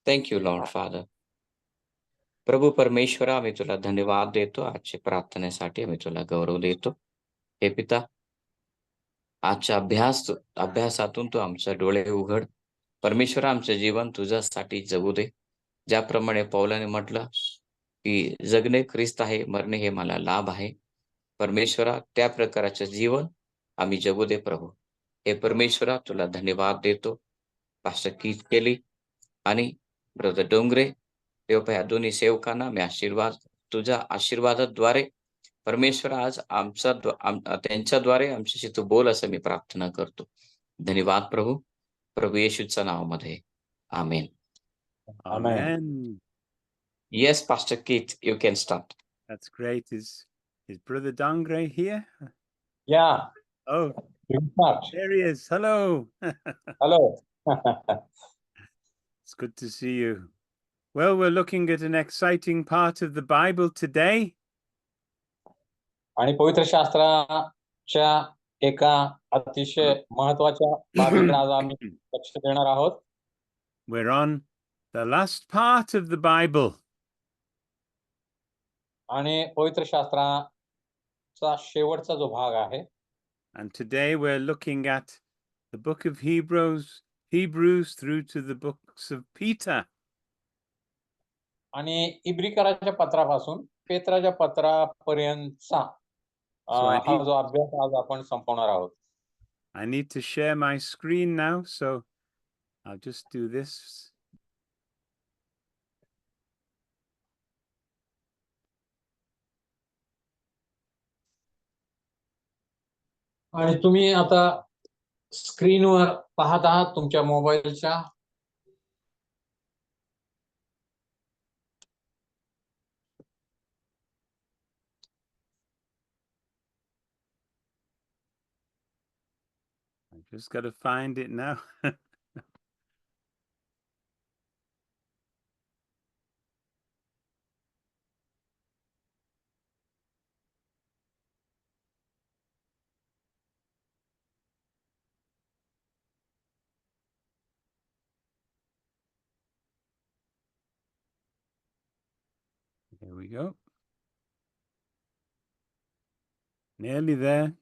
Thank you Lord Father. प्रभू परमेश्वरा, आम्ही तुला धन्यवाद देतो. आजच्या प्रार्थनेसाठी आम्ही तुला गौरव देतो. हे पिता, आजच्या अभ्यासातून तू आमचे डोळे उघड. परमेश्वरा, आमचं जीवन तुझ्यासाठी जगू दे. ज्याप्रमाणे पौलाने म्हटलं, की जगणे ख्रिस्त आहे, मरणे हे मला लाभ आहे. परमेश्वरा, त्या प्रकारचं जीवन आम्ही जगू दे प्रभू. हे परमेश्वरा, तुला धन्यवाद देतो. पास्टर कीथ केली आणि ब्रदर डोंगरे, देव या दोन्ही सेवकांना मी तुझ्या आशीर्वादाद्वारे परमेश्वर आज त्यांच्याद्वारे आमच्याशी तू बोल असं मी प्रार्थना करतो. धन्यवाद प्रभू. प्रभू येशूच्या नावामध्ये आमेन. Amen. Yes, Pastor Keith, you can start. That's great. Is Brother Dangre here? Yeah. Oh, there he is. Hello. Hello. It's good to see you. Well, we're looking at an exciting part of the Bible today. आणि पवित्र शास्त्राच्या एका अतिशय महत्त्वाच्या बाबीकडे आज आम्ही लक्ष देणार आहोत. We're on the last part of the Bible. आणि पवित्र शास्त्राचा शेवटचा जो भाग आहे. And today we're looking at the book of Hebrews through to the books of Peter. आणि इब्रिकराच्या पत्रापासून पेत्राच्या पत्रापर्यंतचा हा जो अभ्यास आज आपण संपवणार आहोत. I need to share my screen now, so I'll just do this. आणि तुम्ही आता स्क्रीनवर पाहत आहात तुमच्या मोबाईलच्या. I just got to find it now. There we go. Nearly there.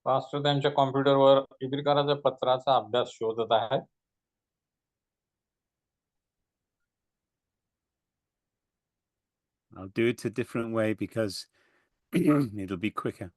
Pastor त्यांच्या कॉम्प्युटरवर इब्रिकराच्या पत्राचा अभ्यास शोधत आहे. I'll do it a different way because it'll be quicker.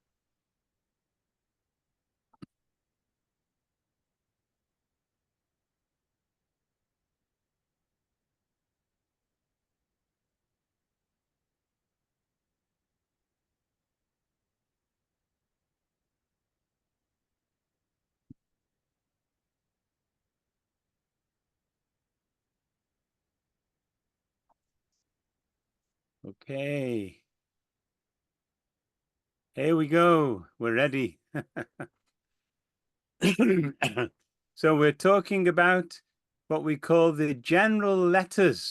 Okay. Here we go. We're ready. So we're talking about what we call the general letters.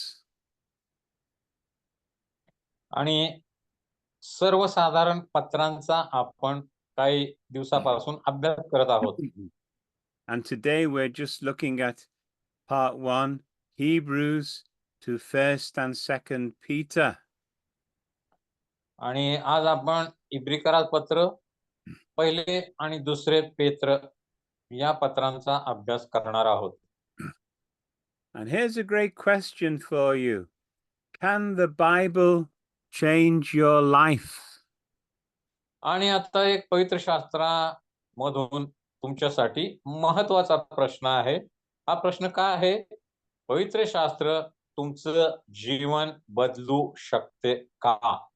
आणि सर्वसाधारण पत्रांचा आपण काही दिवसापासून अभ्यास करत आहोत. And today we're just looking at part 1, Hebrews to 1st and 2nd Peter. आणि आज आपण इब्रिकरात पत्र पहिले आणि दुसरे पेत्र या पत्रांचा अभ्यास करणार आहोत. And here's a great question for you. Can the Bible change your life? आणि आता एक पवित्र शास्त्रामधून तुमच्यासाठी महत्त्वाचा प्रश्न आहे. हा प्रश्न काय आहे? पवित्र शास्त्र तुमचं जीवन बदलू शकते का?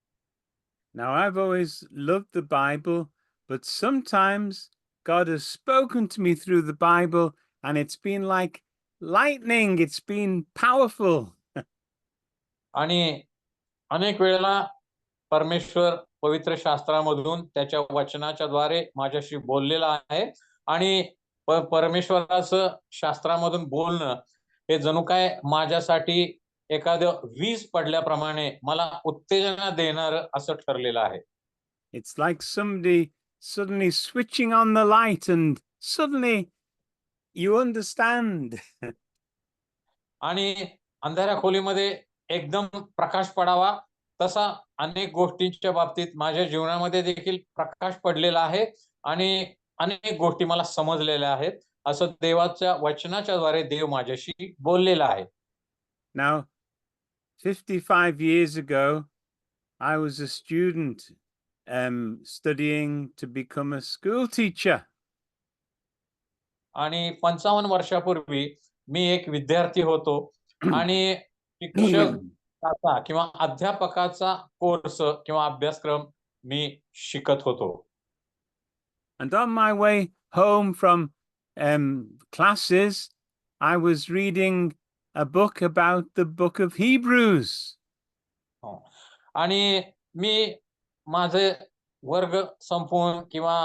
Now, I've always loved the Bible, but sometimes God has spoken to me through the Bible, and it's been like lightning. It's been powerful. आणि अनेक वेळेला परमेश्वर पवित्र शास्त्रामधून त्याच्या वचनाच्या द्वारे माझ्याशी बोललेला आहे. आणि परमेश्वराचं शास्त्रामधून बोलणं हे जणू काय माझ्यासाठी एखादं वीज पडल्याप्रमाणे मला उत्तेजना देणार असं ठरलेलं आहे. It's like somebody suddenly switching on the light and suddenly you understand. आणि अंधाऱ्या खोलीमध्ये एकदम प्रकाश पडावा तसा अनेक गोष्टींच्या बाबतीत माझ्या जीवनामध्ये देखील प्रकाश पडलेला आहे आणि अनेक गोष्टी मला समजलेल्या आहेत. असं देवाच्या वचनाच्या द्वारे देव माझ्याशी बोललेला आहे. Now, 55 years ago, I was a student studying to become a school teacher. आणि 55 वर्षापूर्वी मी एक विद्यार्थी होतो आणि शिक्षकाचा किंवा अध्यापकाचा कोर्स किंवा अभ्यासक्रम मी शिकत होतो. And on my way home from classes, I was reading a book about the book of Hebrews. हो. आणि मी माझे वर्ग संपवून किंवा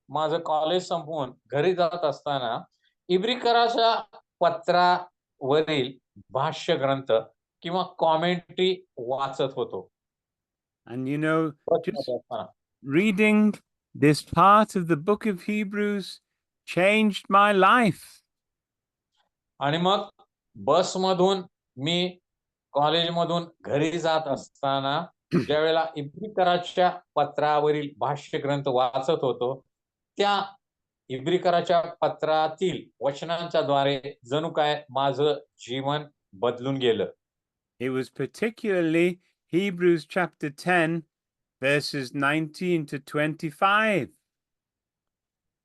माझं कॉलेज संपवून घरी जात असताना इब्रिकराच्या पत्रावरील भाष्य ग्रंथ किंवा कॉमेंट्री वाचत होतो. And you know, वाचत just असताना. reading this part of the book of Hebrews changed my life. आणि मग बसमधून मी कॉलेजमधून घरी जात असताना ज्यावेळेला इब्रिकराच्या पत्रावरील भाष्य ग्रंथ वाचत होतो त्या इब्रिकराच्या पत्रातील वचनांच्या द्वारे जणू काय माझं जीवन बदलून गेलं. It was particularly Hebrews chapter 10, verses 19 to 25.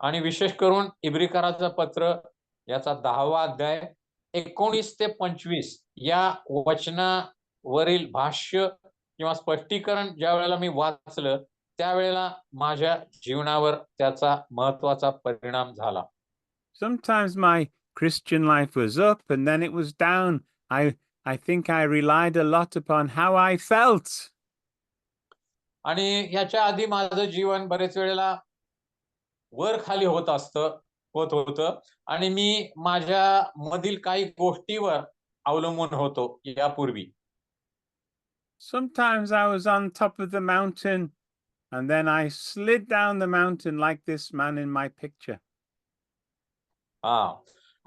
आणि विशेष करून इब्रिकराचं पत्र याचा 10वा अध्याय 19 ते 25 या वचनावरील भाष्य किंवा स्पष्टीकरण ज्या वेळेला मी वाचलं त्यावेळेला माझ्या जीवनावर त्याचा महत्त्वाचा परिणाम झाला. Sometimes my Christian life was up and then it was down. I think I relied a lot upon how I felt. आणि याच्या आधी माझं जीवन बरेच वेळेला वर खाली होत होतं आणि मी माझ्या मधील काही गोष्टीवर अवलंबून होतो यापूर्वी. Sometimes I was on top of the mountain and then I slid down the mountain like this man in my picture.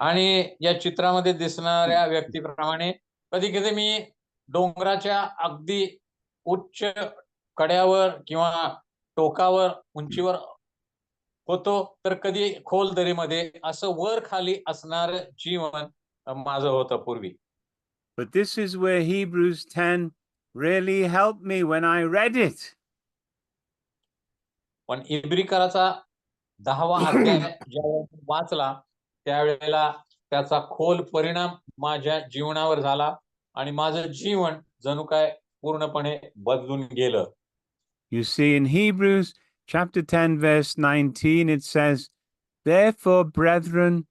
आणि या चित्रामध्ये दिसणाऱ्या व्यक्तीप्रमाणे कधी कधी मी डोंगराच्या अगदी उच्च कड्यावर किंवा टोकावर उंचीवर होतो तर कधी खोल दरीमध्ये असं वर खाली असणारं जीवन माझं होतं पूर्वी. But this is where Hebrews 10 really helped me when I read it. पण इब्रिकराचा 10वा अध्याय ज्यावेळेला वाचला त्यावेळेला त्याचा खोल परिणाम माझ्या जीवनावर झाला आणि माझं जीवन जणू काय पूर्णपणे बदलून गेलं. You see, in Hebrews chapter 10, verse 19, it says, "Therefore, brethren,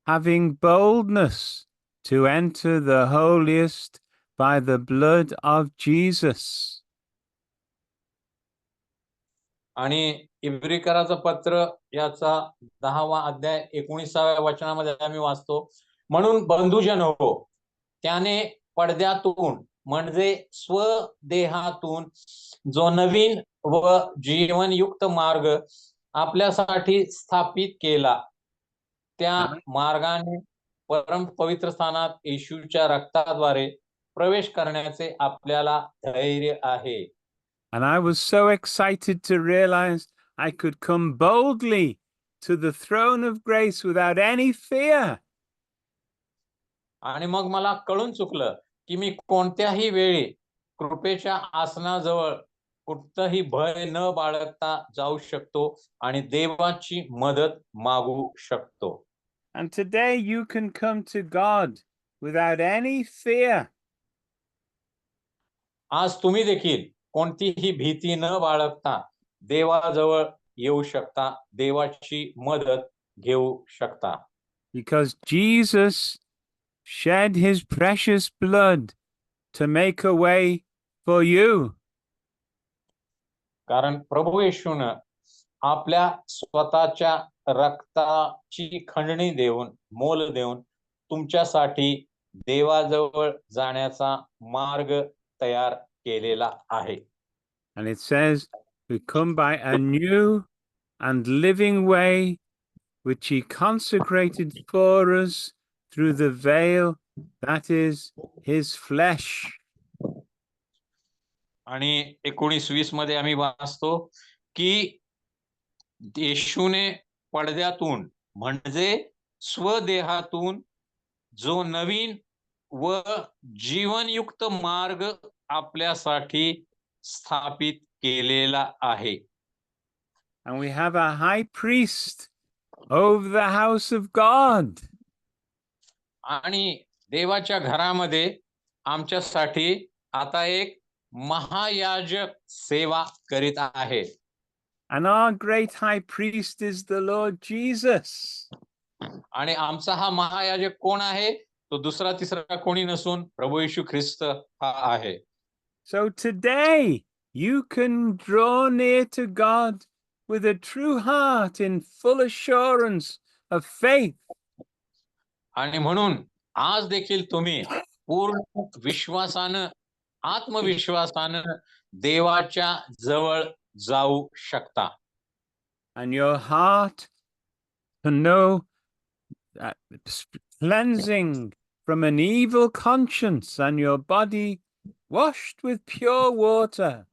having boldness to enter the holiest by the blood of Jesus." आणि इब्रिकराचं पत्र याचा 10वा अध्याय 19व्या वचनामध्ये आम्ही वाचतो, म्हणून बंधुजन हो, त्याने पडद्यातून म्हणजे स्वदेहातून जो नवीन व जीवनयुक्त मार्ग आपल्यासाठी स्थापित केला त्या मार्गाने परम पवित्र स्थानात येशूच्या रक्ताद्वारे प्रवेश करण्याचे आपल्याला धैर्य आहे. And I was so excited to realize I could come boldly to the throne of grace without any fear. आणि मग मला कळून चुकलं की मी कोणत्याही वेळी कृपेच्या आसनाजवळ कुठतही भय न बाळगता जाऊ शकतो आणि देवाची मदत मागू शकतो. And today you can come to God without any fear. आज तुम्ही देखील कोणतीही भीती न बाळगता देवाजवळ येऊ शकता, देवाची मदत घेऊ शकता. Because Jesus shed his precious blood to make a way for you. कारण प्रभू येशूनं आपल्या स्वतःच्या रक्ताची खंडणी देऊन मोल देऊन तुमच्यासाठी देवाजवळ जाण्याचा मार्ग तयार केलेला आहे. And it says, We come by a new and living way which he consecrated for us through the veil that is his flesh. आणि 19:20 मध्ये आम्ही वाचतो की येशूने पडद्यातून म्हणजे स्वदेहातून जो नवीन व जीवनयुक्त मार्ग आपल्यासाठी स्थापित केलेला आहे. And we have a high priest over the house of God. आणि देवाच्या घरामध्ये आमच्यासाठी आता एक महायाजक सेवा करीत आहे. And our great high priest is the Lord Jesus. आणि आमचा हा महायाजक कोण आहे? तो दुसरा तिसरा कोणी नसून प्रभू येशू ख्रिस्त हा आहे. So today you can draw near to God with a true heart in full assurance of faith. आणि म्हणून आज देखील तुम्ही पूर्ण विश्वासानं आत्मविश्वासानं देवाच्या जवळ जाऊ शकता. And your heart to know that cleansing from an evil conscience and your body washed with pure water.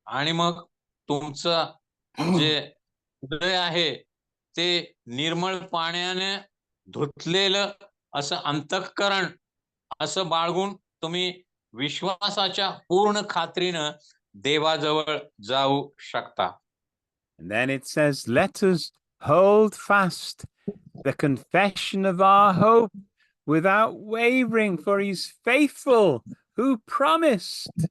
आणि मग तुमचं जे हृदय आहे ते निर्मळ पाण्याने धुतलेलं असं अंतःकरण असं बाळगून तुम्ही विश्वासाच्या पूर्ण खात्रीनं देवाजवळ जाऊ शकता. And then it says, let us hold fast the confession of our hope without wavering, for he's faithful who promised.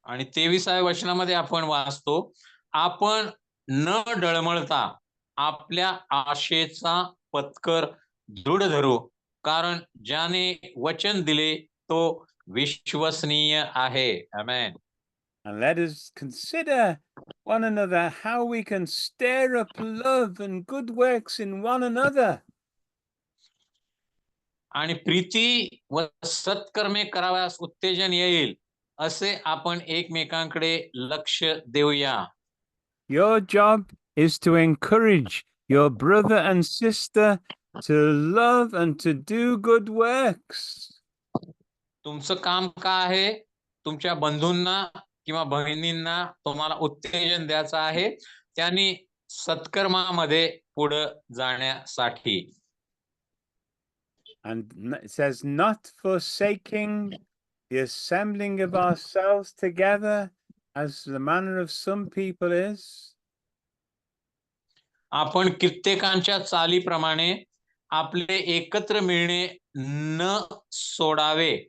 आणि 23व्या वचनामध्ये आपण वाचतो, आपण न डळमळता आपल्या आशेचा पत्कर दृढ धरू, कारण ज्याने वचन दिले तो विश्वसनीय आहे. आमेन. And let us consider one another how we can stir up love and good works in one another. आणि प्रीती व सत्कर्मे कराव्यास उत्तेजन येईल असे आपण एकमेकांकडे लक्ष देऊया. Your job is to encourage your brother and sister to love and to do good works. तुमचं काम काय आहे? तुमच्या बंधूंना किंवा बहिणींना तुम्हाला उत्तेजन द्यायचं आहे, त्यांनी सत्कर्मामध्ये पुढे जाण्यासाठी. And it says, not forsaking the assembling of ourselves together, as the manner of some people is. आपण कित्येकांच्या चालीप्रमाणे आपले एकत्र मिळणे न सोडावे,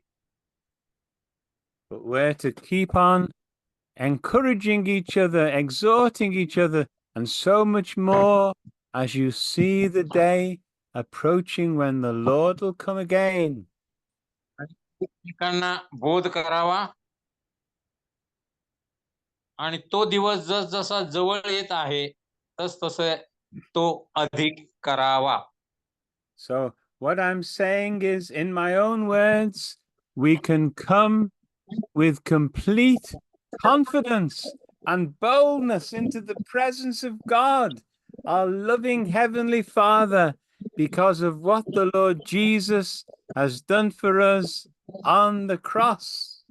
But we're to keep on encouraging each other, exhorting each other, and so much more as you see the day approaching when the Lord will come again. एकमेकांना बोध करावा आणि तो दिवस जसजसा जवळ येत आहे तसतसे तो अधिक करावा. So what I'm saying is, in my own words, we can come with complete confidence and boldness into the presence of God, our loving Heavenly Father, because of what the Lord Jesus has done for us on the cross.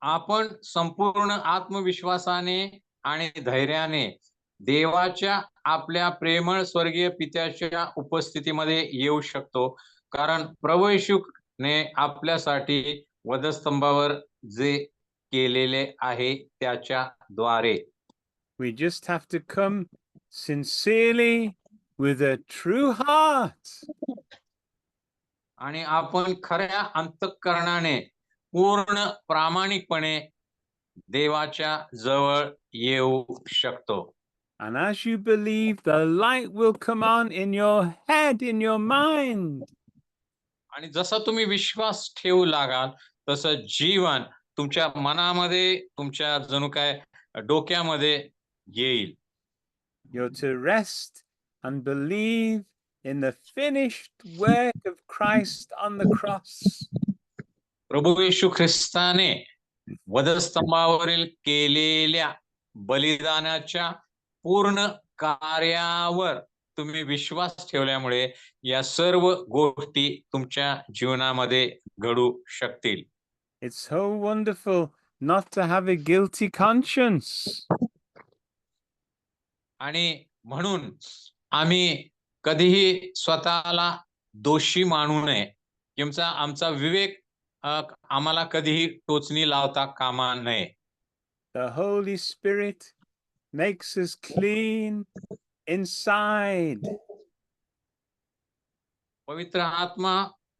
आपण संपूर्ण आत्मविश्वासाने आणि धैर्याने देवाच्या आपल्या प्रेमळ स्वर्गीय पित्याच्या उपस्थितीमध्ये येऊ शकतो, कारण प्रभू येशूने आपल्यासाठी वधस्तंभावर जे केलेले आहे त्याच्या द्वारे. We just have to come sincerely with a true heart. आणि आपण खऱ्या अंतःकरणाने पूर्ण प्रामाणिकपणे देवाच्या जवळ येऊ शकतो. And as you believe, the light will come on in your head, in your mind. आणि जसा तुम्ही विश्वास ठेवू लागाल तसं जीवन तुमच्या मनामध्ये, तुमच्या जणू काय डोक्यामध्ये येईल. You're to rest and believe in the finished work of Christ on the cross. प्रभू येशू ख्रिस्ताने वधस्तंभावरील केलेल्या बलिदानाच्या पूर्ण कार्यावर तुम्ही विश्वास ठेवल्यामुळे या सर्व गोष्टी तुमच्या जीवनामध्ये घडू शकतील. It's so wonderful not to have a guilty conscience. आणि म्हणून आम्ही कधीही स्वतःला दोषी मानू नये किंवा आमचा विवेक आम्हाला कधीही टोचणी लावता कामा नये. The Holy Spirit makes us clean inside. पवित्र आत्मा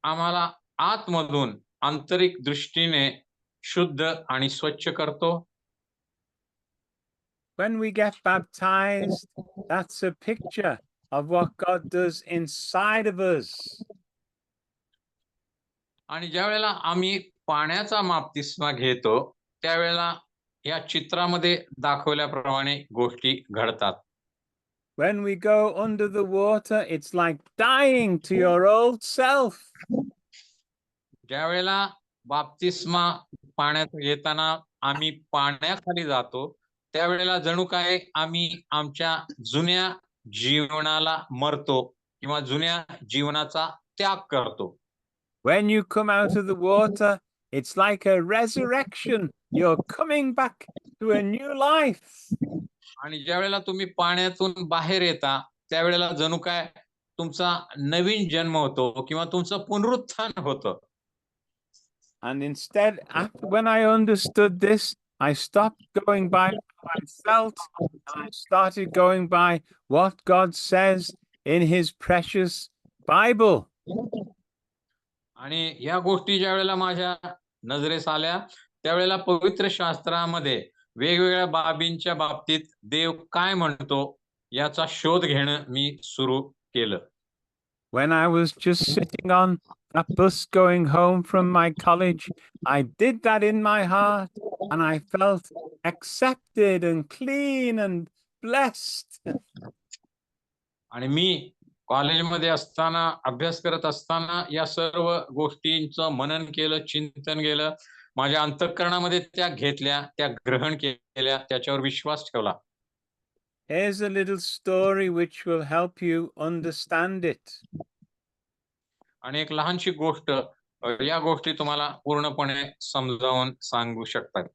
आम्हाला आतमधून आंतरिक दृष्टीने शुद्ध आणि स्वच्छ करतो. When we get baptized, that's a picture of what God does inside of us. आणि ज्या वेळेला आम्ही पाण्याचा बाप्तिस्मा घेतो त्यावेळेला या चित्रामध्ये दाखवल्याप्रमाणे गोष्टी घडतात. When we go under the water, it's like dying to your old self. ज्या वेळेला बाप्तिस्मा पाण्यात घेताना आम्ही पाण्याखाली जातो त्यावेळेला जणू काय आम्ही आमच्या जुन्या जीवनाला मरतो किंवा जुन्या जीवनाचा त्याग करतो. When you come out of the water, it's like a resurrection. You're coming back to a new life. आणि ज्या वेळेला तुम्ही पाण्यातून बाहेर येता त्यावेळेला जणू काय तुमचा नवीन जन्म होतो किंवा तुमचं पुनरुत्थान होतं. And instead, when I understood this, I stopped going by how I felt and I started going by what God says in His precious Bible. आणि या गोष्टी ज्या वेळेला माझ्या नजरेस आल्या त्यावेळेला पवित्र शास्त्रामध्ये वेगवेगळ्या बाबींच्या बाबतीत देव काय म्हणतो याचा शोध घेणं मी सुरू केलं. When I was just sitting on that bus going home from my college, I did that in my heart and I felt accepted and clean and blessed. आणि मी कॉलेजमध्ये असताना अभ्यास करत असताना या सर्व गोष्टींचं मनन केलं, चिंतन केलं, माझ्या अंतःकरणामध्ये त्या घेतल्या, त्या ग्रहण केल्या, त्याच्यावर विश्वास ठेवला. Here's a little story which will help you understand it. आणि एक लहानशी गोष्ट या गोष्टी तुम्हाला पूर्णपणे समजावून सांगू शकतात.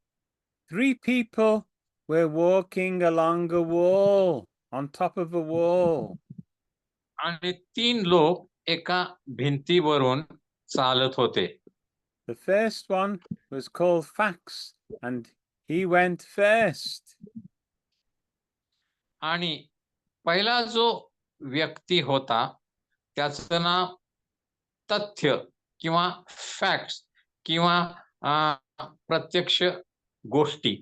3 people were walking along a wall, on top of a wall. आणि 3 लोक एका भिंतीवरून चालत होते. The first one was called Fax, and he went first. आणि पहिला जो व्यक्ती होता त्याचं नाव तथ्य किंवा फॅक्ट्स किंवा प्रत्यक्ष गोष्टी.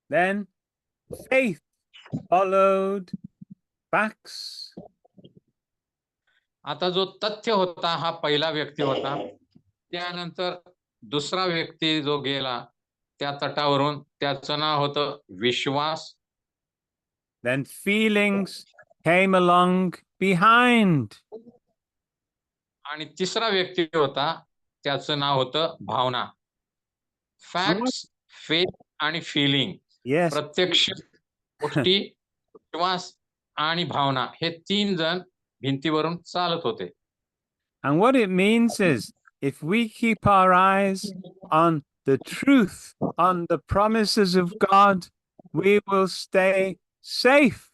Then Faith followed Fax. आता जो तथ्य होता हा पहिला व्यक्ती होता. त्यानंतर दुसरा व्यक्ती जो गेला त्या तटावरून त्याचं नाव होतं विश्वास. Then feelings came along behind. आणि तिसरा व्यक्ती होता त्याचं नाव होतं भावना. फॅक्ट्स, फेथ आणि फिलिंग, Yes. प्रत्यक्ष गोष्टी, विश्वास आणि भावना हे 3 जण भिंतीवरून चालत होते. And what it means is if we keep our eyes on the truth, on the promises of God, we will stay safe.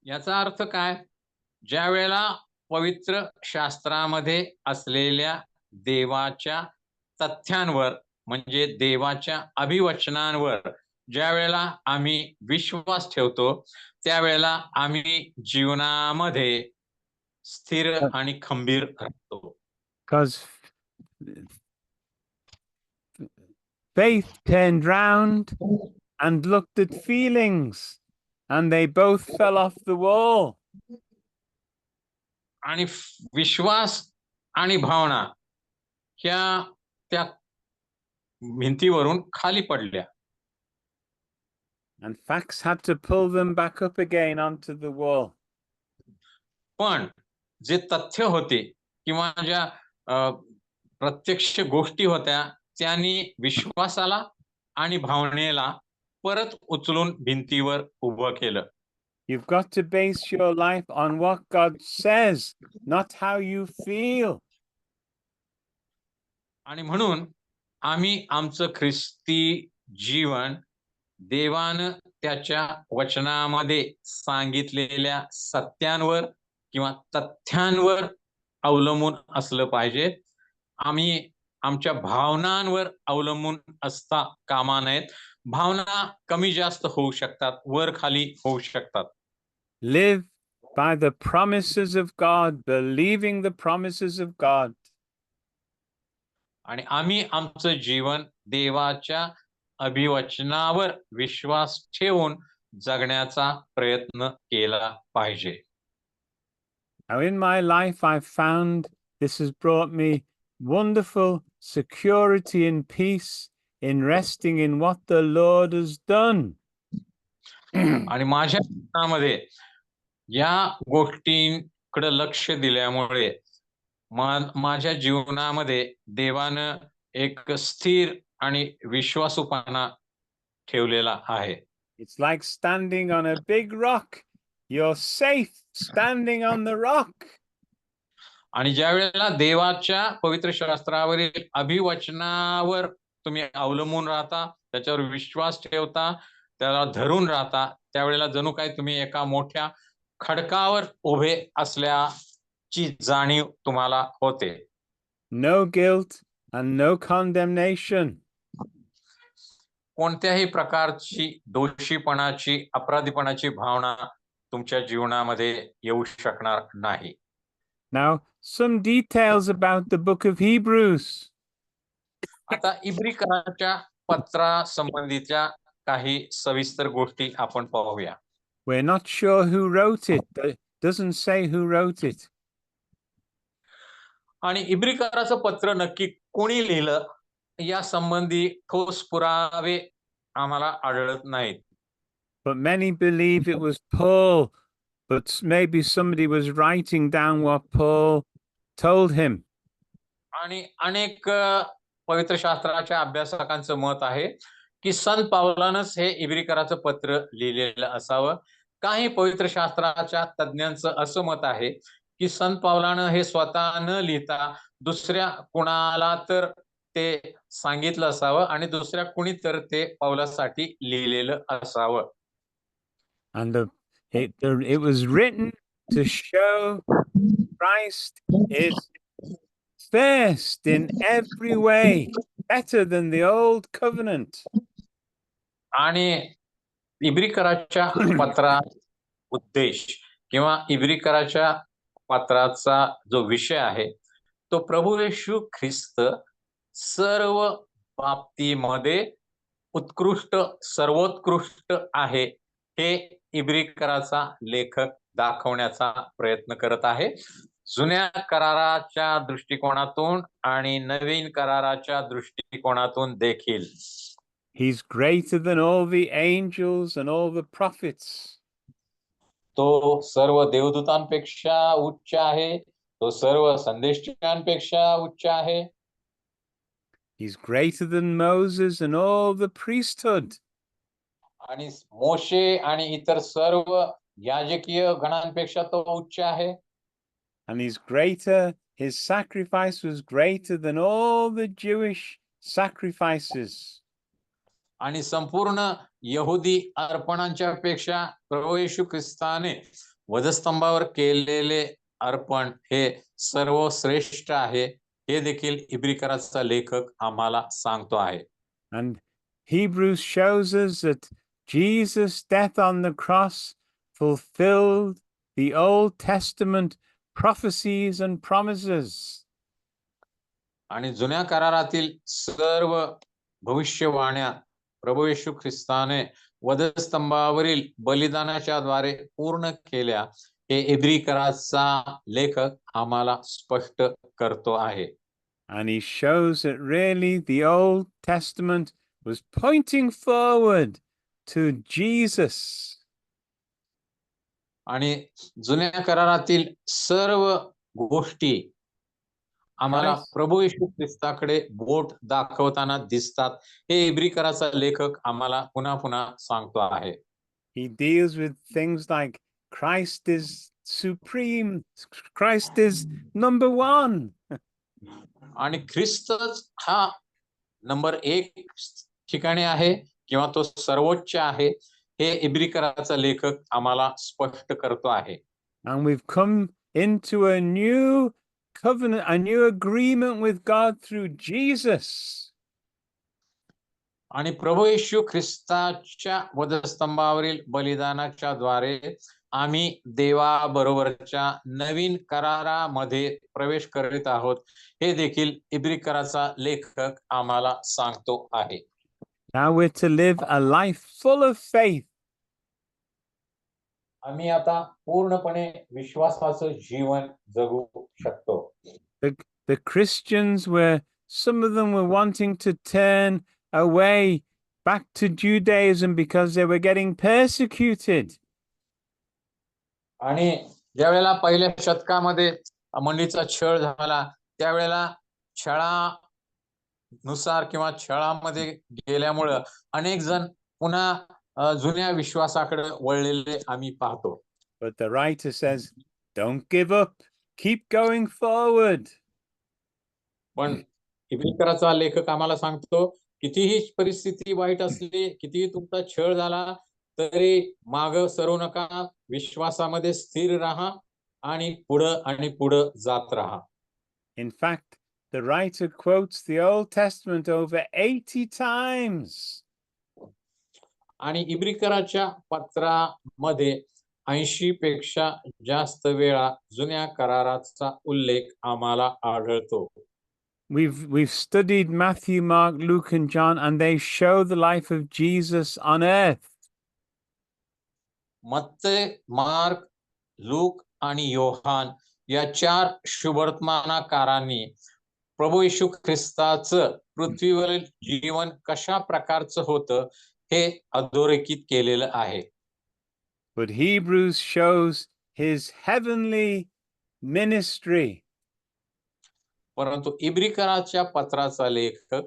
याचा अर्थ काय? ज्या वेळेला पवित्र शास्त्रामध्ये असलेल्या देवाच्या तथ्यांवर म्हणजे देवाच्या अभिवचनांवर ज्या वेळेला आम्ही विश्वास ठेवतो त्यावेळेला आम्ही जीवनामध्ये स्थिर आणि खंबीर राहतो. Because Faith turned round and looked at feelings, and they both fell off the wall. आणि विश्वास आणि भावना ह्या त्या भिंतीवरून खाली पडल्या. And Fax had to pull them back up again onto the wall. पण जे तथ्य होते किंवा ज्या प्रत्यक्ष गोष्टी होत्या, त्यांनी विश्वासाला आणि भावनेला परत उचलून भिंतीवर उभं केलं. You've got to base your life on what God says, not how you feel. आणि म्हणून आम्ही आमचं ख्रिस्ती जीवन देवानं त्याच्या वचनामध्ये सांगितलेल्या सत्यांवर किंवा तथ्यांवर अवलंबून असलं पाहिजे. आम्ही आमच्या भावनांवर अवलंबून असता कामा नयेत. भावना कमी जास्त होऊ शकतात, वर खाली होऊ शकतात. Live by the promises of God, believing the promises of God. आणि आम्ही आमचं जीवन देवाच्या अभिवचनावर विश्वास ठेवून जगण्याचा प्रयत्न केला पाहिजे. Now, in my life, I've found this has brought me wonderful security and peace in resting in what the Lord has done. आणि माझ्या जीवनामध्ये या गोष्टींकडे लक्ष दिल्यामुळे माझ्या जीवनामध्ये देवानं एक स्थिर आणि विश्वासूपणा ठेवलेला आहे. It's like standing on a big rock. You're safe standing on the rock. आणि ज्या वेळेला देवाच्या पवित्र शास्त्रावरील अभिवचनावर तुम्ही अवलंबून राहता, त्याच्यावर विश्वास ठेवता, त्याला धरून राहता, त्यावेळेला जणू काय तुम्ही एका मोठ्या खडकावर उभे असल्याची जाणीव तुम्हाला होते. No guilt and no condemnation. कोणत्याही प्रकारची दोषीपणाची, अपराधीपणाची भावना तुमच्या जीवनामध्ये येऊ शकणार नाही. Now, some details about the book of Hebrews. आता इब्रिकराच्या पत्रासंबंधीच्या काही सविस्तर गोष्टी आपण पाहूया. We're not sure who wrote it. It doesn't say who wrote it. आणि इब्रिकराचं पत्र नक्की कोणी लिहिलं या संबंधी ठोस पुरावे आम्हाला आढळत नाहीत. But many believe it was Paul, but maybe somebody was writing down what Paul told him. आणि अनेक पवित्र शास्त्राच्या अभ्यासकांचं मत आहे की संत पावलानंच हे इब्रिकराचं पत्र लिहिलेलं असावं. काही पवित्र शास्त्राच्या तज्ञांचं असं मत आहे की संत पावलानं हे स्वतः न लिहिता दुसऱ्या कुणाला तर ते सांगितलं असावं आणि दुसऱ्या कुणी तर ते पावलासाठी लिहिलेलं असावं. And it was written to show Christ is first in every way, better than the old covenant. आणि इब्रिकराच्या पत्रा उद्देश किंवा इब्रिकराच्या पत्राचा जो विषय आहे तो प्रभू येशू ख्रिस्त सर्व बाबतीमध्ये उत्कृष्ट, सर्वोत्कृष्ट आहे हे इब्रिकराचा लेखक दाखवण्याचा प्रयत्न करत आहे. जुन्या कराराच्या दृष्टिकोनातून आणि नवीन कराराच्या दृष्टिकोनातून देखील. He's greater than all the angels and all the prophets. तो सर्व देवदूतांपेक्षा उच्च आहे, तो सर्व संदेशकांपेक्षा उच्च आहे. He's greater than Moses and all the priesthood. आणि मोशे आणि इतर सर्व याजकीय गणांपेक्षा तो उच्च आहे. And he's greater, his sacrifice was greater than all the Jewish sacrifices. आणि संपूर्ण यहुदी अर्पणांच्या पेक्षा प्रभू येशू ख्रिस्ताने वधस्तंभावर केलेले अर्पण हे सर्वश्रेष्ठ आहे हे देखील इब्रिकराचा लेखक आम्हाला सांगतो आहे. And Hebrews shows us that Jesus' death on the cross fulfilled the Old Testament prophecies and promises. आणि जुन्या करारातील सर्व भविष्यवाण्या प्रभू येशू ख्रिस्ताने वधस्तंभावरील बलिदानाच्या द्वारे पूर्ण केल्या हे इब्रिकराचा लेखक आम्हाला स्पष्ट करतो आहे. And he shows that really the Old Testament was pointing forward to Jesus. आणि जुन्या करारातील सर्व गोष्टी आम्हाला Christ, प्रभू येशू ख्रिस्ताकडे बोट दाखवताना दिसतात. हे इब्रिकराचा लेखक आम्हाला पुन्हा पुन्हा सांगतो आहे. he deals with things like Christ is supreme, Christ is number one. आणि ख्रिस्तच हा नंबर 1 ठिकाणी आहे किंवा तो सर्वोच्च आहे, हे इब्रिकराचा लेखक आम्हाला स्पष्ट करतो आहे. And we've come into a new covenant, a new agreement with God through Jesus. आणि प्रभू येशू ख्रिस्ताच्या वधस्तंभावरील बलिदानाच्या द्वारे आम्ही देवाबरोबरच्या नवीन करारामध्ये प्रवेश करीत आहोत, हे देखील इब्रिकराचा लेखक आम्हाला सांगतो आहे. Now we're to live a life full of faith. आम्ही आता पूर्णपणे विश्वासाचं जीवन जगू शकतो. The Christians were, some of them were wanting to turn away back to Judaism because they were getting persecuted. आणि ज्या वेळेला पहिल्या शतकामध्ये मंडळीचा छळ झाला, त्यावेळेला छळानुसार किंवा छळामध्ये गेल्यामुळं अनेक जण पुन्हा जुन्या विश्वासाकडे वळलेले आम्ही पाहतो. But the writer says, don't give up, keep going forward. पण इब्रिकराचा लेखक आम्हाला सांगतो, कितीही परिस्थिती वाईट असली, कितीही तुमचा छळ झाला, तरी मागं सरू नका, विश्वासामध्ये स्थिर राहा आणि पुढं जात राहा. In fact, the writer quotes the Old Testament over 80 times. आणि इब्रिकराच्या पत्रामध्ये 80 पेक्षा जास्त वेळा जुन्या कराराचा उल्लेख आम्हाला आढळतो. We've studied Matthew, Mark, Luke, and John, and they show the life of Jesus on earth. मत्ते, मार्क, लूक आणि योहान या 4 शुभवर्तमानकारांनी प्रभू येशू ख्रिस्ताचं पृथ्वीवरील जीवन कशा प्रकारचं होतं हे अधोरेखित केलेलं आहे. But Hebrews shows his heavenly ministry. परंतु इब्रिकराच्या पत्राचा लेखक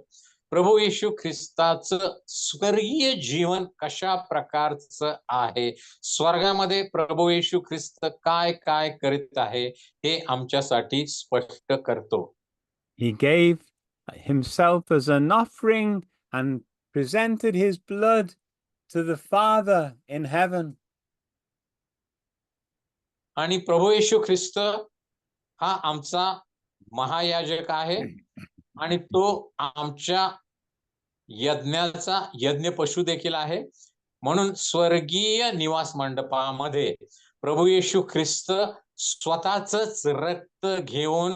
प्रभू येशू ख्रिस्ताचं स्वर्गीय जीवन कशा प्रकारचं आहे, स्वर्गामध्ये प्रभू येशू ख्रिस्त काय काय करीत आहे, हे आमच्यासाठी स्पष्ट करतो. He gave himself as an offering and presented his blood to the Father in heaven. आणि प्रभू येशू ख्रिस्त हा आमचा महायाजक आहे आणि तो आमच्या यज्ञाचा यज्ञ पशु देखील आहे. म्हणून स्वर्गीय निवास मंडपामध्ये प्रभू येशू ख्रिस्त स्वतःच रक्त घेऊन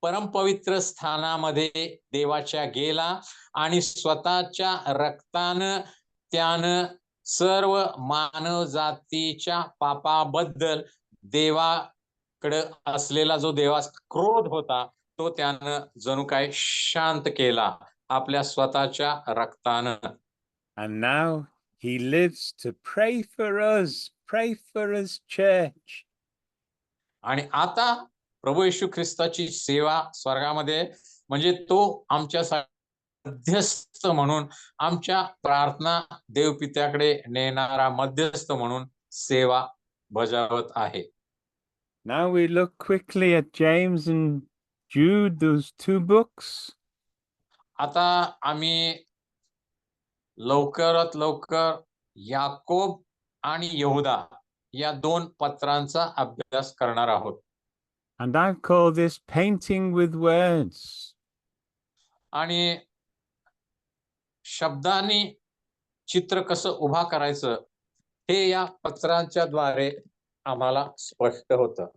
परमपवित्र स्थानामध्ये देवाच्या गेला आणि स्वतःच्या रक्तानं त्यानं सर्व मानव जातीच्या पापाबद्दल देवाकडे असलेला जो देवाचा क्रोध होता, तो त्यानं जणू काय शांत केला आपल्या स्वतःच्या रक्तानं. And now he lives to pray for us, church. आणि आता प्रभू येशू ख्रिस्ताची सेवा स्वर्गामध्ये, म्हणजे तो आमच्या मध्यस्थ म्हणून, आमच्या प्रार्थना देवपित्याकडे नेणारा मध्यस्थ म्हणून सेवा बजावत आहे. Now we look quickly at James and Jude, those 2 books. आता आम्ही लवकरात लवकर याकोब आणि यहुदा या 2 पत्रांचा अभ्यास करणार आहोत. And I've called this painting with words. आणि शब्दांनी चित्र कसं उभा करायचं हे या पत्रांच्या द्वारे आम्हाला स्पष्ट होतं.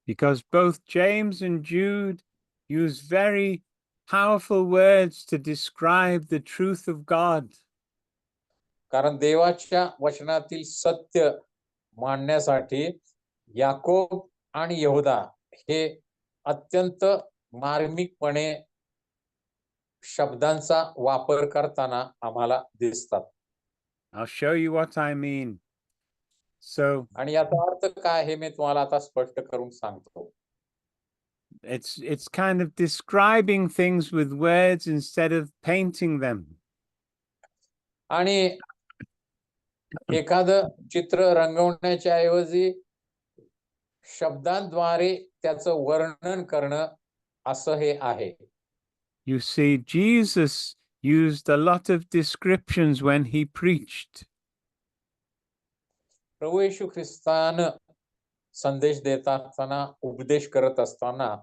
Because both James and Jude use very powerful words to describe the truth of God. कारण देवाच्या वचनातील सत्य मांडण्यासाठी याकोब आणि यहुदा हे अत्यंत मार्मिकपणे शब्दांचा वापर करताना आम्हाला दिसतात. I'll show you what I mean. So आणि याचा अर्थ काय हे मी तुम्हाला आता स्पष्ट करून सांगतो. It's kind of describing things with words instead of painting them. आणि एखादं चित्र रंगवण्याच्या ऐवजी शब्दांद्वारे त्याचं वर्णन करणं असं हे आहे. You see, Jesus used a lot of descriptions when he preached. प्रभू येशू ख्रिस्तानं संदेश देत असताना, उपदेश करत असताना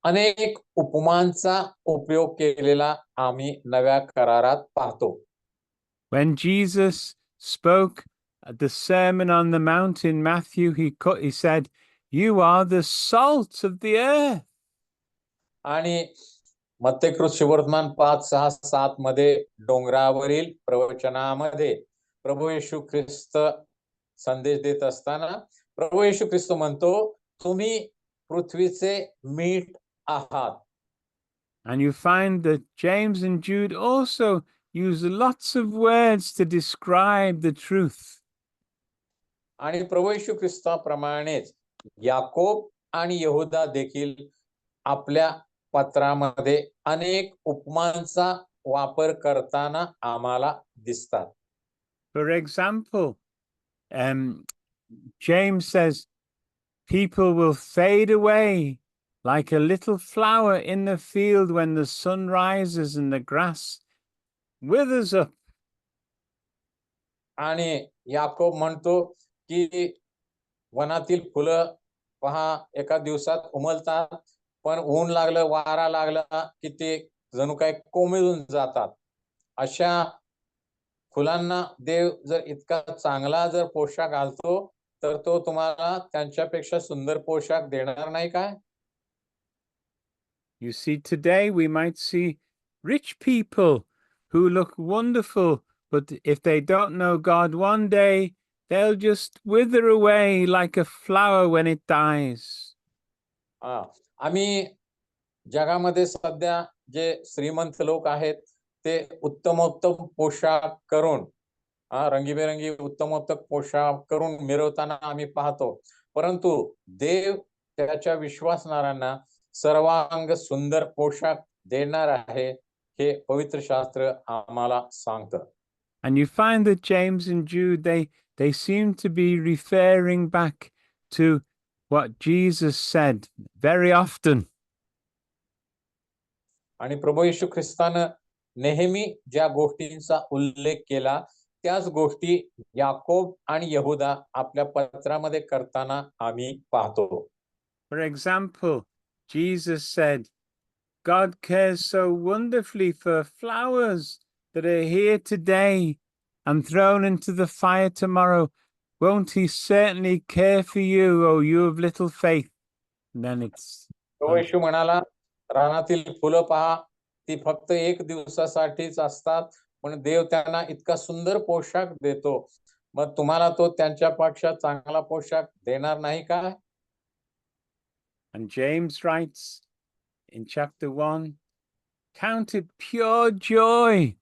अनेक उपमांचा उपयोग केलेला आम्ही नव्या करारात पाहतो. When Jesus spoke at the Sermon on the Mount in Matthew, he said, "You are the salt of the earth." आणि मत्तेकृत सुवर्तमान 5:6-7 मध्ये डोंगरावरील प्रवचनामध्ये प्रभू येशू ख्रिस्त संदेश देत असताना प्रभू येशू ख्रिस्त म्हणतो, तुम्ही पृथ्वीचे मीठ आहात. And you find that James and Jude also use lots of words to describe the truth. आणि प्रभू येशू ख्रिस्ताप्रमाणेच याकोब आणि यहूदा देखील आपल्या पत्रामध्ये अनेक उपमांचा वापर करताना आम्हाला दिसतात. For example, James says, people will fade away like a little flower in the field when the sun rises and the grass withers up. आणि याकोब म्हणतो की वनातील फुलं पहा एका दिवसात उमलतात, पण ऊन लागलं, वारा लागला की ते जणू काय कोमेजून जातात. अशा फुलांना देव जर इतका चांगला जर पोशाख घालतो, तर तो तुम्हाला त्यांच्यापेक्षा सुंदर पोशाख देणार नाही काय? You see, today we might see rich people who look wonderful, but if they don't know God one day, they'll just wither away like a flower when it dies. आम्ही जगामध्ये सध्या जे श्रीमंत लोक आहेत ते उत्तम पोशाख करून रंगीबेरंगी उत्तम पोशाख करून मिरवताना आम्ही पाहतो, परंतु देव त्याच्या विश्वासणाऱ्यांना सर्वांग सुंदर पोशाख देणार आहे हे पवित्र शास्त्र आम्हाला सांगतं. And you find that James and Jude, they seem to be referring back to what Jesus said very often. आणि प्रभू येशू ख्रिस्तानं नेहमी ज्या गोष्टींचा उल्लेख केला त्याच गोष्टी याकोब आणि यहूदा आपल्या पत्रामध्ये करताना आम्ही पाहतो. For example, Jesus said, God cares so wonderfully for flowers that are here today and thrown into the fire tomorrow. Won't he certainly care for you, oh you of little faith? And then it's प्रभू येशू म्हणाला, रानातील फुलं पहा, ती फक्त एक दिवसासाठीच असतात, पण देव त्यांना इतका सुंदर पोशाख देतो, मग तुम्हाला तो त्यांच्यापेक्षा चांगला पोशाख देणार नाही का? And James writes in chapter 1, count it pure joy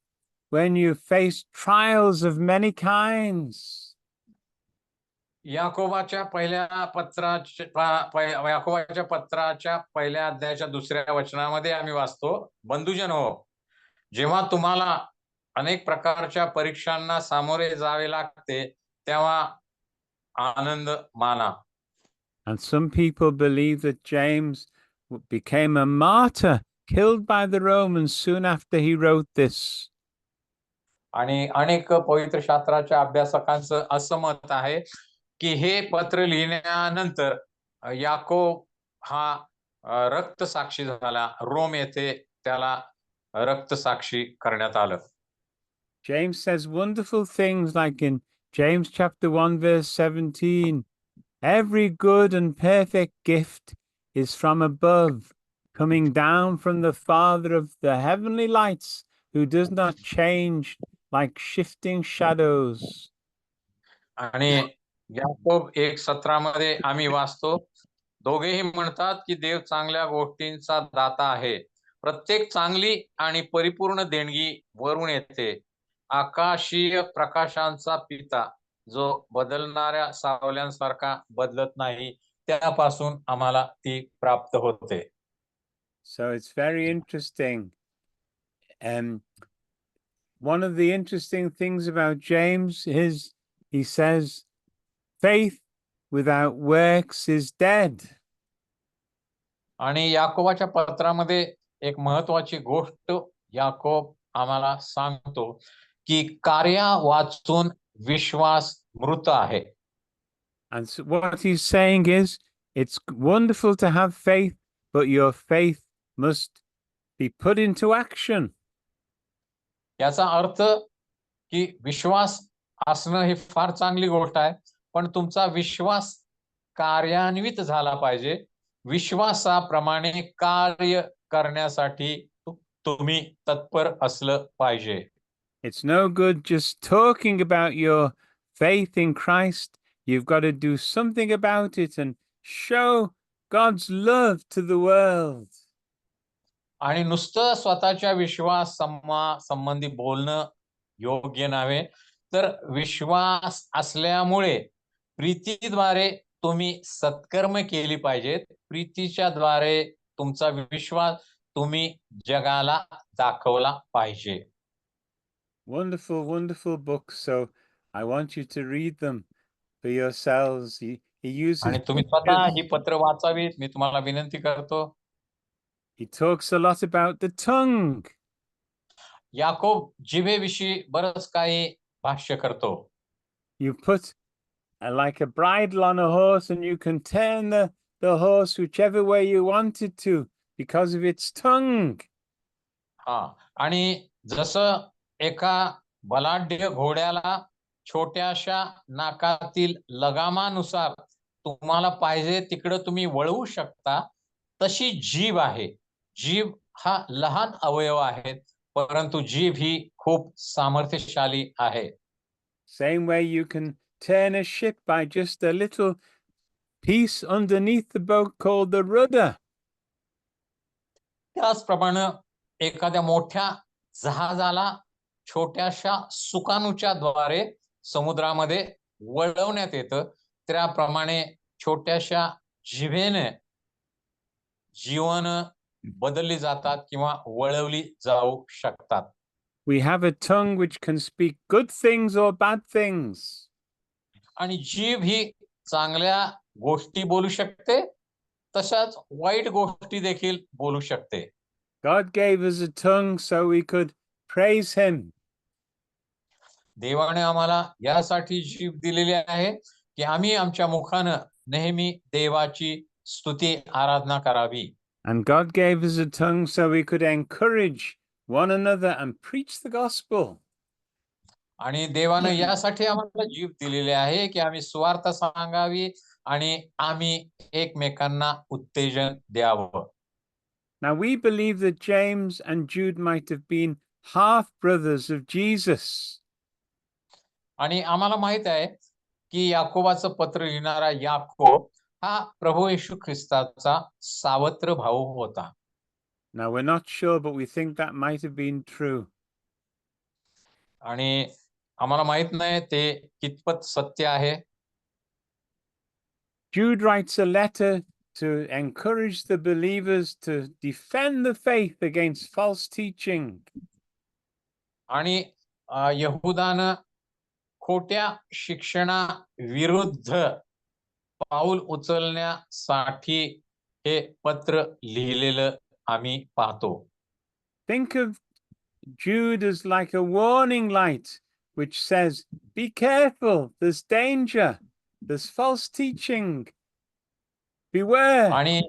when you face trials of many kinds. याकोबाच्या पत्राच्या पहिल्या अध्यायाच्या 2ऱ्या वचनामध्ये आम्ही वाचतो, बंधुजनो, जेव्हा तुम्हाला अनेक प्रकारच्या परीक्षांना सामोरे जावे लागते तेव्हा आनंद माना. And some people believe that James became a martyr, killed by the Romans soon after he wrote this. आणि अनेक पवित्र शास्त्राच्या अभ्यासकांचं असं मत आहे की हे पत्र लिहिल्यानंतर याकोब हा रक्तसाक्षी झाला, रोम येथे त्याला रक्तसाक्षी करण्यात आलं. James says wonderful things like in James chapter 1 verse 17, every good and perfect gift is from above, coming down from the Father of the heavenly lights, who does not change like shifting shadows. आणि याकोब 1:17 मध्ये आम्ही वाचतो, दोघेही म्हणतात की देव चांगल्या गोष्टींचा दाता आहे, प्रत्येक चांगली आणि परिपूर्ण देणगी वरून येते, आकाशीय प्रकाशांचा पिता, जो बदलणाऱ्या सावल्यांसारखा बदलत नाही, त्यापासून आम्हाला ती प्राप्त होते. So it's very interesting. One of the interesting things about James is he says, faith without works is dead. आणि याकोबाच्या पत्रामध्ये एक महत्वाची गोष्ट याकोब आम्हाला सांगतो की कार्या वाचून विश्वास मृत आहे. And so what he's saying is, it's wonderful to have faith, but your faith must be put into action. याचा अर्थ की विश्वास असणं ही फार चांगली गोष्ट आहे, पण तुमचा विश्वास कार्यान्वित झाला पाहिजे. विश्वासाप्रमाणे कार्य करण्यासाठी तुम्ही तत्पर असलं पाहिजे. It's no good just talking about your faith in Christ. You've got to do something about it and show God's love to the world. आणि नुसतं स्वतःच्या विश्वास संबंधी बोलणं योग्य नव्हे, तर विश्वास असल्यामुळे प्रीतीद्वारे तुम्ही सत्कर्म केली पाहिजेत. प्रीतीच्या द्वारे तुमचा विश्वास तुम्ही जगाला दाखवला पाहिजे. Wonderful, wonderful books. So I want you to read them for yourselves. He uses आणि तुम्ही स्वतः ही पत्र वाचावीत मी तुम्हाला विनंती करतो. He talks a lot about the tongue. Yakob जिभेविषयी बरंच काही भाष्य करतो. You put like a bridle on a horse and you can turn the horse whichever way you want it to because of its tongue. हा, आणि जसं एका बलाढ्य घोड्याला छोट्याशा नाकातील लगामानुसार तुम्हाला पाहिजे तिकडे तुम्ही वळवू शकता, तशी जीभ आहे. जीभ हा लहान अवयव आहे, परंतु जीभ ही खूप सामर्थ्यशाली आहे. Same way you can turn a ship by just a little piece underneath the boat called the rudder. त्याचप्रमाणे एखाद्या मोठ्या जहाजाला छोट्याशा सुकाणूच्या द्वारे समुद्रामध्ये वळवण्यात येतं, त्याप्रमाणे छोट्याशा जिभेने जीवन बदलली जातात किंवा वळवली जाऊ शकतात. We have a tongue which can speak good things or bad things. आणि जीभ ही चांगल्या गोष्टी बोलू शकते, तशाच वाईट गोष्टी देखील बोलू शकते. God gave us a tongue so we could praise him. देवाने आम्हाला यासाठी जीभ दिलेली आहे की आम्ही आमच्या मुखानं नेहमी देवाची स्तुती आराधना करावी. And God gave us a tongue so we could encourage one another and preach the gospel. आणि देवानं यासाठी आम्हाला जीभ दिलेली आहे की आम्ही सुवार्ता सांगावी आणि आम्ही एकमेकांना उत्तेजन द्यावं. Now we believe that James and Jude might have been half brothers of Jesus. आणि आम्हाला माहित आहे की याकोबाचं पत्र लिहिणारा याकोब हा प्रभू येशू ख्रिस्ताचा सावत्र भाऊ होता. Now we're not sure, but we think that might have been true. आणि आम्हाला माहित नाही ते कितपत सत्य आहे. Jude writes a letter to encourage the believers to defend the faith against false teaching. आणि यहुदानं खोट्या शिक्षणा विरुद्ध पाऊल उचलण्यासाठी हे पत्र लिहिलेलं आम्ही पाहतो. Think of Jude as like a warning light which says, be careful, there's danger, there's false teaching, beware. आणि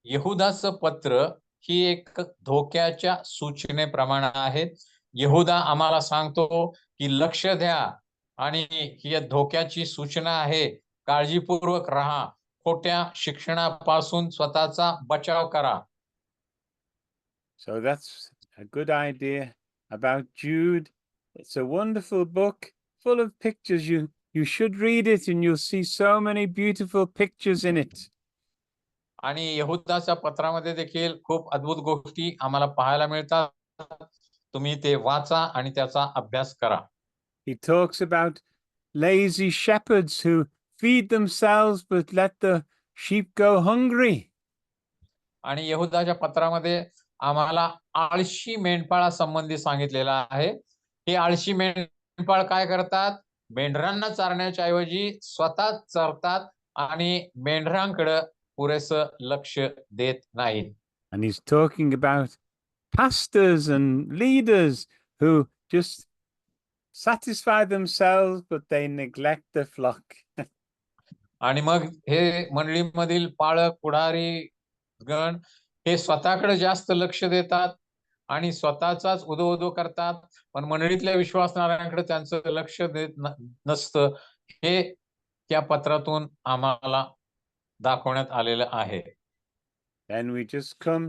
यहुदाचं पत्र ही एक धोक्याच्या सूचनेप्रमाणे आहे. यहुदा आम्हाला सांगतो की लक्ष द्या आणि ही धोक्याची सूचना आहे. काळजीपूर्वक राहा, खोट्या शिक्षणापासून स्वतःचा बचाव करा. So that's a good idea about Jude. It's a wonderful book full of pictures. You should read it and you'll see so many beautiful pictures in it. आणि यहुदाच्या पत्रामध्ये देखील खूप अद्भुत गोष्टी आम्हाला पाहायला मिळतात. तुम्ही ते वाचा आणि त्याचा अभ्यास करा. He talks about lazy shepherds who feed themselves but let the sheep go hungry. आणि यहुदाच्या पत्रामध्ये आम्हाला आळशी मेंढपाळासंबंधी सांगितलेलं आहे. हे आळशी मेंढपाळ काय करतात? मेंढरांना चारण्याच्या ऐवजी स्वतः चरतात आणि मेंढरांकडे पुरेसं लक्ष देत नाहीत. And he's talking about pastors and leaders who just satisfy themselves, but they neglect the flock. आणि मग हे मंडळीमधील पाळक, पुढारी गण हे स्वतःकडे जास्त लक्ष देतात आणि स्वतःचाच उदो करतात, पण मंडळीतल्या विश्वासणाऱ्यांकडे त्यांचं लक्ष देत नसतं. हे त्या पत्रातून आम्हाला दाखवण्यात आलेलं आहे. Then we just come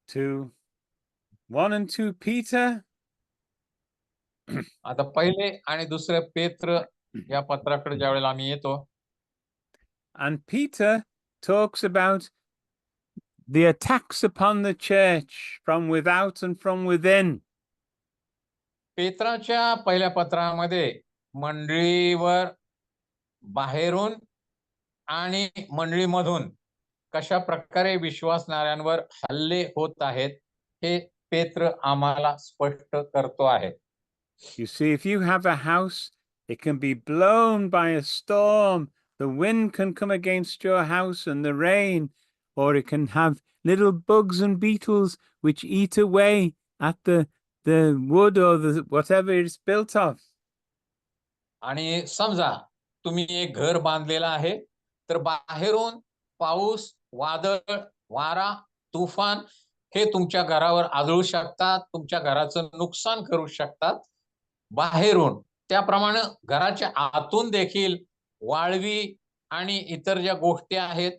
to 1 and 2 Peter. आता पहिले आणि दुसरे पेत्र या पत्राकडे ज्यावेळेला आम्ही येतो, And Peter talks about the attacks upon the church from without and from within. पेत्राच्या पहिल्या पत्रामध्ये मंडळीवर बाहेरून आणि मंडळीमधून कशा प्रकारे विश्वासणाऱ्यांवर हल्ले होत आहेत हे पेत्र आम्हाला स्पष्ट करतो आहे. You see, if you have a house, it can be blown by a storm. The wind can come against your house and the rain, or it can have little bugs and beetles which eat away at the wood or the whatever it's built of. आणि समजा तुम्ही एक घर बांधलेलं आहे, तर बाहेरून पाऊस, वादळ, वारा, तुफान हे तुमच्या घरावर आदळू शकतात, तुमच्या घराचं नुकसान करू शकतात बाहेरून. त्याप्रमाणे घराच्या आतून देखील वाळवी आणि इतर ज्या गोष्टी आहेत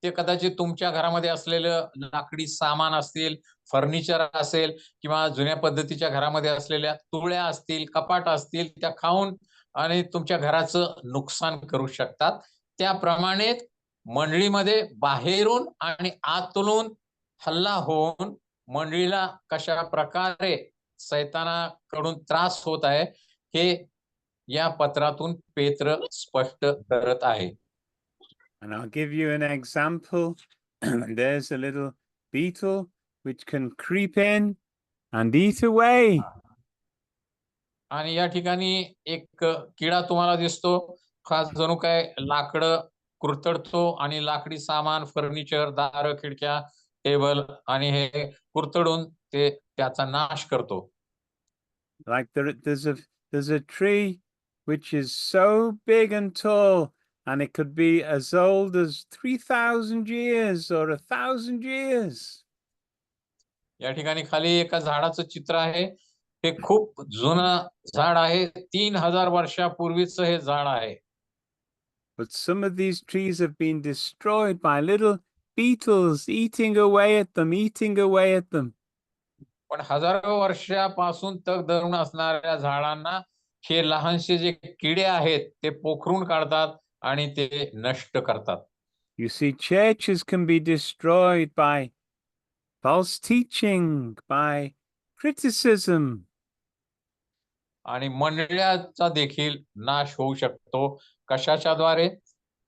ते कदाचित तुमच्या घरामध्ये असलेलं लाकडी सामान असतील, फर्निचर असेल किंवा जुन्या पद्धतीच्या घरामध्ये असलेल्या तुळया असतील, कपाट असतील, त्या खाऊन आणि तुमच्या घराचं नुकसान करू शकतात. त्याप्रमाणे मंडळीमध्ये बाहेरून आणि आतून हल्ला होऊन मंडळीला कशा प्रकारे सैतानाकडून त्रास होत आहे हे या पत्रातून पेत्र स्पष्ट करत आहे. And I'll give you an example. There's a little beetle which can creep in and eat away. आणि या ठिकाणी एक किडा तुम्हाला दिसतो, हा जणू काय लाकडं कुरतडतो आणि लाकडी सामान, फर्निचर, दार, खिडक्या, टेबल आणि हे कुरतडून ते त्याचा नाश करतो. Like there's a tree which is so big and tall, and it could be as old as 3,000 years or 1,000 years. या ठिकाणी खाली एका झाडाचं चित्र आहे. हे खूप जुनं झाड आहे. 3000 वर्षापूर्वीचं हे झाड आहे. But some of these trees have been destroyed by little beetles eating away at them, eating away at them. पण हजारो वर्षापासून तग धरून असणाऱ्या झाडांना हे लहानसे जे किडे आहेत ते पोखरून काढतात आणि ते नष्ट करतात. You see, churches can be destroyed by false teaching, by criticism. आणि मंडळाचा देखील नाश होऊ शकतो. कशाच्या द्वारे?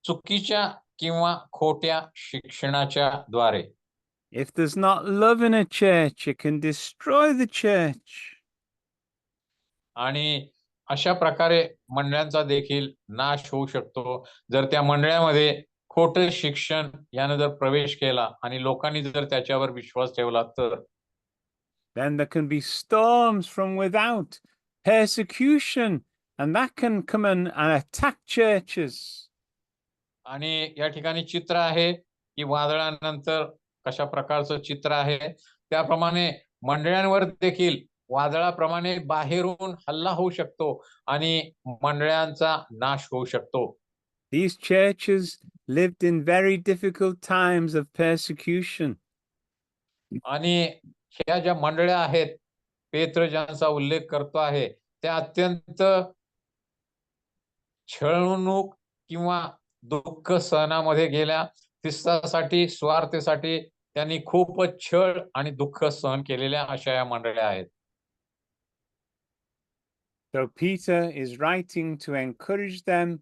चुकीच्या किंवा खोट्या शिक्षणाच्या द्वारे. If there's not love in a church, it can destroy the church. आणि अशा प्रकारे मंडळांचा देखील नाश होऊ शकतो. जर त्या मंडळामध्ये खोटे शिक्षण यानं जर प्रवेश केला आणि लोकांनी जर त्याच्यावर विश्वास ठेवला तर. Then there can be storms from without, persecution, and that can come and attack churches. आणि या ठिकाणी चित्र आहे की वादळानंतर कशा प्रकारचं चित्र आहे. त्याप्रमाणे मंडळांवर देखील वादळाप्रमाणे बाहेरून हल्ला होऊ शकतो आणि मंडळांचा नाश होऊ शकतो. These churches lived in very difficult times of persecution. आणि ह्या ज्या मंडळ्या आहेत पेत्र ज्यांचा उल्लेख करतो आहे त्या अत्यंत छळणूक किंवा दुःख सहनामध्ये गेल्या. ख्रिस्तासाठी, स्वार्थेसाठी त्यांनी खूपच छळ आणि दुःख सहन केलेल्या अशा या मंडळ्या आहेत. So Peter is writing to encourage them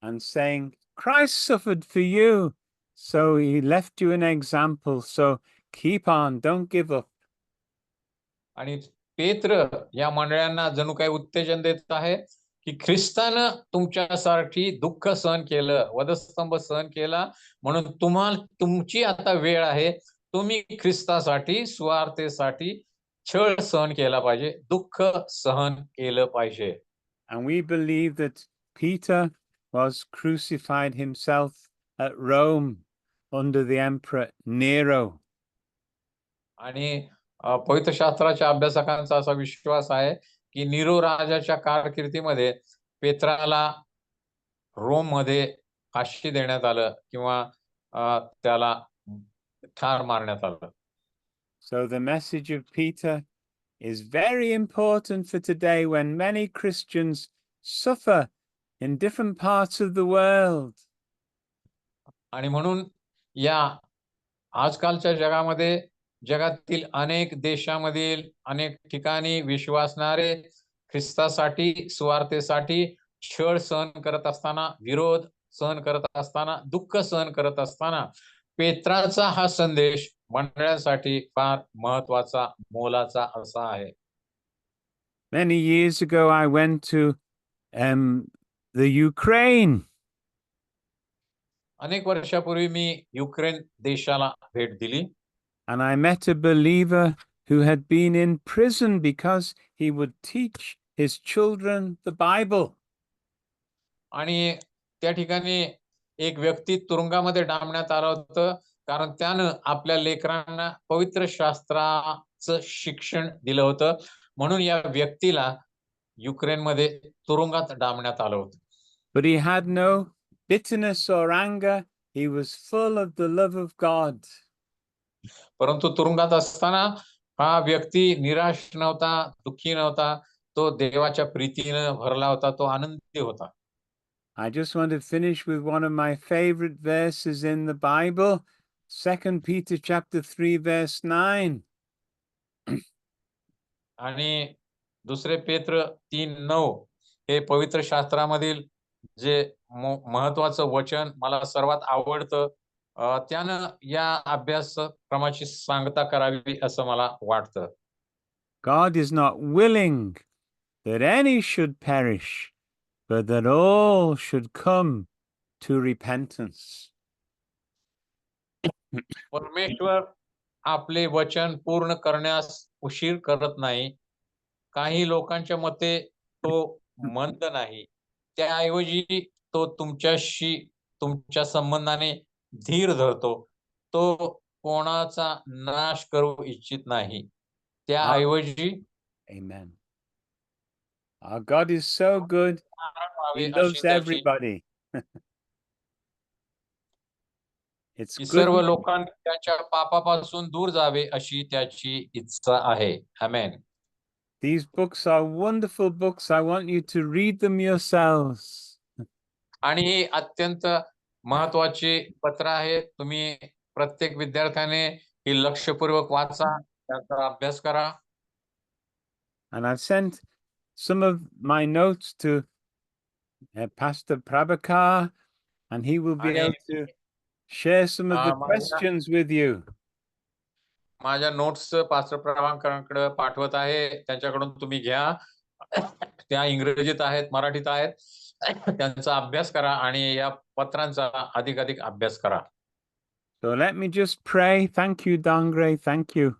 and saying, Christ suffered for you, So he left you an example. So keep on, don't give up. आणि पेत्र या मंडळांना जणू काही उत्तेजन देत आहे की ख्रिस्तानं तुमच्यासाठी दुःख सहन केलं, वधस्तंभ सहन केला, म्हणून तुमची आता वेळ आहे. तुम्ही ख्रिस्तासाठी, स्वार्थेसाठी छळ सहन केला पाहिजे, दुःख सहन केलं पाहिजे. And we believe that Peter was crucified himself at Rome under the Emperor Nero. आणि पवित्र शास्त्राच्या अभ्यासकांचा असा विश्वास आहे की नीरो राजाच्या कारकिर्दीमध्ये पेत्राला रोम मध्ये फाशी देण्यात आलं किंवा त्याला ठार मारण्यात आलं. So the message of Peter is very important for today when many Christians suffer in different parts of the world. आणि म्हणून या आजकालच्या जगामध्ये जगातील अनेक देशामधील अनेक ठिकाणी विश्वासणारे ख्रिस्तासाठी, स्वार्थेसाठी छळ सहन करत असताना, विरोध सहन करत असताना, दुःख सहन करत असताना पेत्राचा हा संदेश मंडळांसाठी फार महत्वाचा, मोलाचा असा आहे. Many years ago, I went to the Ukraine. अनेक वर्षापूर्वी मी युक्रेन देशाला भेट दिली. And I met a believer who had been in prison because he would teach his children the Bible. आणि त्या ठिकाणी एक व्यक्ती तुरुंगामध्ये डांबण्यात आलं होतं कारण त्यानं आपल्या लेकरांना पवित्र शास्त्राचं शिक्षण दिलं होतं, म्हणून या व्यक्तीला युक्रेनमध्ये तुरुंगात डांबण्यात आलं होतं. But he had no bitterness or anger. He was full of the love of God. परंतु तुरुंगात असताना हा व्यक्ती निराश नव्हता, दुःखी नव्हता, तो देवाच्या प्रीतीनं भरला होता, तो आनंदी होता. I just want to finish with one of my favorite verses in the Bible, 2 Peter chapter 3 verse 9. आणि दुसरे पेत्र 3:9 हे पवित्र शास्त्रामधील जे महत्वाचं वचन मला सर्वात आवडतं, त्यानं या अभ्यासक्रमाची सांगता करावी असं मला वाटतं. God is not willing that any should perish, but that all should come to repentance. परमेश्वर आपले वचन पूर्ण करण्यास उशीर करत नाही. काही लोकांच्या मते तो मंद नाही, त्याऐवजी तो तुमच्या संबंधाने धीर धरतो. तो कोणाचा नाश करू इच्छित नाही, त्याऐवजी Amen. Our God is so good. He loves everybody. It's good. सर्व लोकांनी त्याच्या पापापासून दूर जावे अशी त्याची इच्छा आहे. आमेन. These books are wonderful books. I want you to read them yourselves. आणि ही अत्यंत महत्वाची पत्र आहे. तुम्ही प्रत्येक विद्यार्थ्याने ही लक्षपूर्वक वाचा, त्याचा अभ्यास करा. And I've sent some of my notes to Pastor Prabhakar, and he will be able to share some of the questions with you. माझ्या नोट्स पास्टर प्रभाकरांकडे पाठवत आहे, त्यांच्याकडून तुम्ही घ्या. त्या इंग्रजीत आहेत, मराठीत आहेत. त्यांचा अभ्यास करा आणि या पत्रांचा अधिक अभ्यास करा. So let me just pray. Thank you, Dangre. Thank you.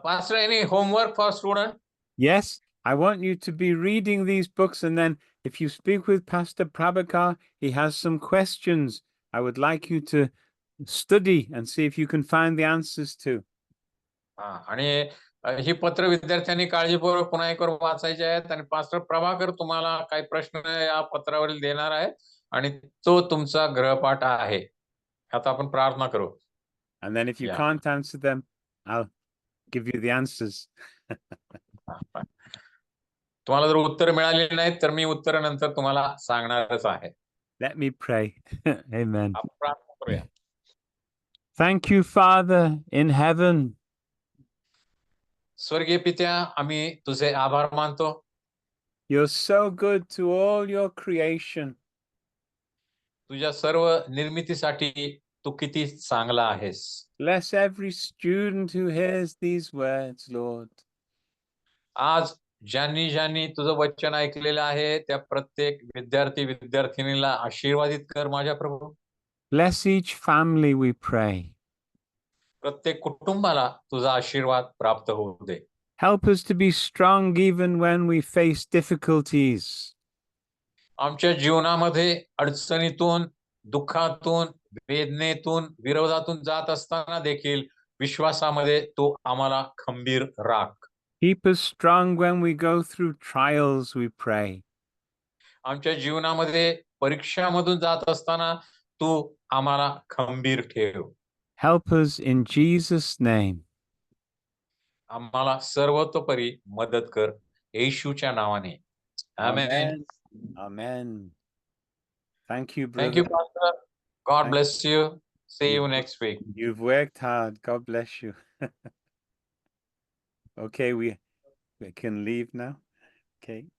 Pastor, any homework for student? Yes, I want you to be reading these books, and then if you speak with Pastor Prabhakar, he has some questions I would like you to study and see if you can find the answers to. आणि ही पत्र विद्यार्थ्यांनी काळजीपूर्वक पुन्हा एकवार वाचायचे आहेत आणि pastor Prabhakar तुम्हाला काही प्रश्न या पत्रावरील देणार आहे आणि तो तुमचा गृहपाठ आहे. आता आपण प्रार्थना करू. And then if you can't answer them, I'll give you the answers. तुम्हाला जर उत्तर मिळाली नाहीत तर मी उत्तर नंतर तुम्हाला सांगणारच आहे. Let me pray. Amen. आपण प्रार्थना करूया. Thank you, Father in heaven. स्वर्गीय पित्या, आम्ही तुझे आभार मानतो. You're so good to all your creation. तुझ्या सर्व निर्मितीसाठी तू किती चांगला आहेस. Bless every student who hears these words, Lord. आज ज्यांनी तुझं वचन ऐकलेलं आहे त्या प्रत्येक विद्यार्थिनीला आशीर्वादित कर माझ्या प्रभू. Bless each family, we pray. प्रत्येक कुटुंबाला तुझा आशीर्वाद प्राप्त होऊ दे. Help us to be strong even when we face difficulties. आमच्या जीवनामध्ये अडचणीतून, दुःखातून, वेदनेतून, विरोधातून जात असताना देखील विश्वासामध्ये तू आम्हाला खंबीर राख. Keep us strong when we go through trials, we pray. आमच्या जीवनामध्ये परीक्षामधून जात असताना तू आम्हाला खंबीर ठेव. Help us in Jesus' name. आम्हाला सर्वतोपरी मदत कर येशूच्या नावाने. आमेन. Amen. Thank you, brother. Thank you, Pastor. God Thank- bless you. See you You've- next week. You've worked hard. God bless you. Okay, we can leave now. Okay.